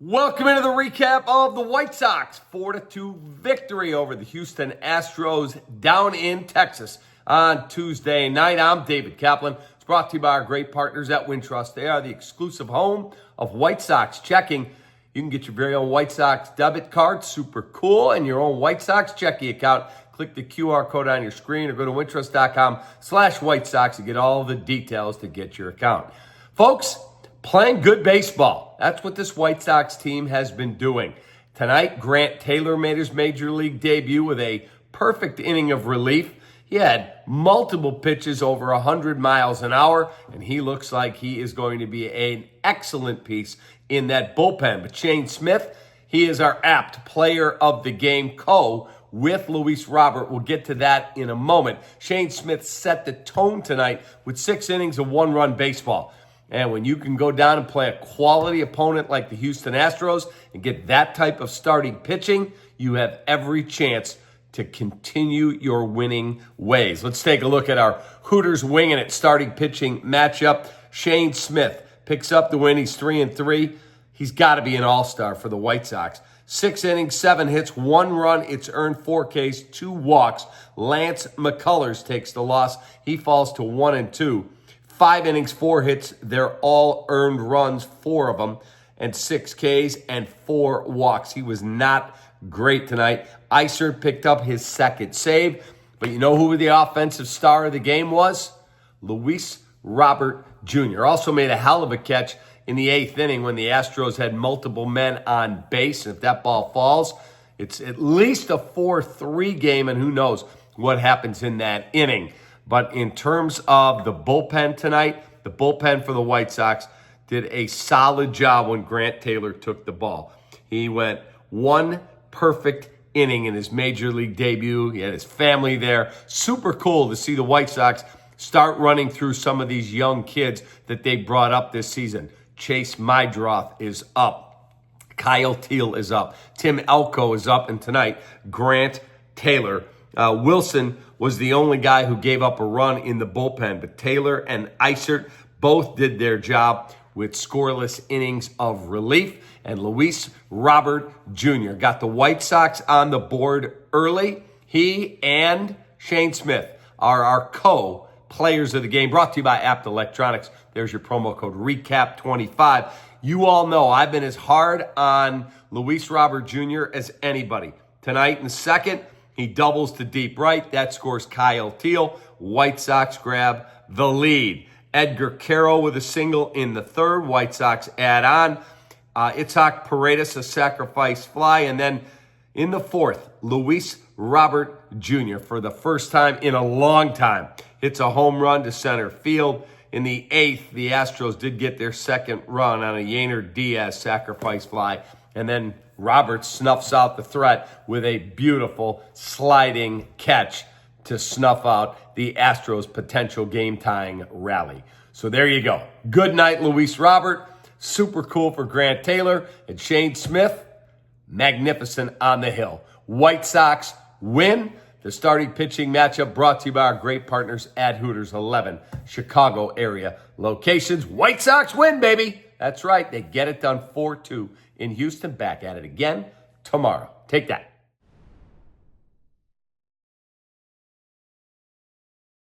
Welcome into the recap of the White Sox 4-2 victory over the Houston Astros down in Texas on Tuesday night. I'm David Kaplan. It's brought to you by our great partners at Wintrust. They are the exclusive home of White Sox checking. You can get your very own White Sox debit card, super cool, and your own White Sox checking account. Click the QR code on your screen or go to wintrust.com/White Sox to get all the details to get your account. Folks, playing good baseball. That's what this White Sox team has been doing. Tonight, Grant Taylor made his major league debut with a perfect inning of relief. He had multiple pitches over 100 miles an hour, and he looks like he is going to be an excellent piece in that bullpen. But Shane Smith, he is our apt player of the game with Luis Robert. We'll get to that in a moment. Shane Smith set the tone tonight with 6 innings of one-run baseball. And when you can go down and play a quality opponent like the Houston Astros and get that type of starting pitching, you have every chance to continue your winning ways. Let's take a look at our Hooters winging it starting pitching matchup. Shane Smith picks up the win. He's 3-3. He's got to be an all-star for the White Sox. 6 innings, 7 hits, 1 run. It's earned 4 Ks, 2 walks. Lance McCullers takes the loss. He falls to 1-2. 5 innings, 4 hits. They're all earned runs, 4 of them, and 6 Ks and 4 walks. He was not great tonight. Isert picked up his second save, but you know who the offensive star of the game was? Luis Robert Jr. Also made a hell of a catch in the 8th inning when the Astros had multiple men on base. And if that ball falls, it's at least a 4-3 game, and who knows what happens in that inning. But in terms of the bullpen tonight, the bullpen for the White Sox did a solid job when Grant Taylor took the ball. He went 1 perfect inning in his major league debut. He had his family there. Super cool to see the White Sox start running through some of these young kids that they brought up this season. Chase Mydroth is up. Kyle Teal is up. Tim Elko is up. And tonight, Grant Taylor. Wilson was the only guy who gave up a run in the bullpen, but Taylor and Isert both did their job with scoreless innings of relief, and Luis Robert Jr. got the White Sox on the board early. He and Shane Smith are our co-players of the game, brought to you by Apt Electronics. There's your promo code REKAP25. You all know I've been as hard on Luis Robert Jr. as anybody. Tonight in the second, he doubles to deep right. That scores Kyle Teal. White Sox grab the lead. Edgar Carroll with a single in the third. White Sox add on. Itzhak Paredes, a sacrifice fly. And then in the fourth, Luis Robert Jr. for the first time in a long time hits a home run to center field. In the 8th, the Astros did get their second run on a Yainer Diaz sacrifice fly. And then Robert snuffs out the threat with a beautiful sliding catch to snuff out the Astros' potential game-tying rally. So there you go. Good night, Luis Robert. Super cool for Grant Taylor. And Shane Smith, magnificent on the hill. White Sox win. The starting pitching matchup brought to you by our great partners at Hooters, 11 Chicago area locations. White Sox win, baby. That's right. They get it done 4-2 in Houston. Back at it again tomorrow. Take that.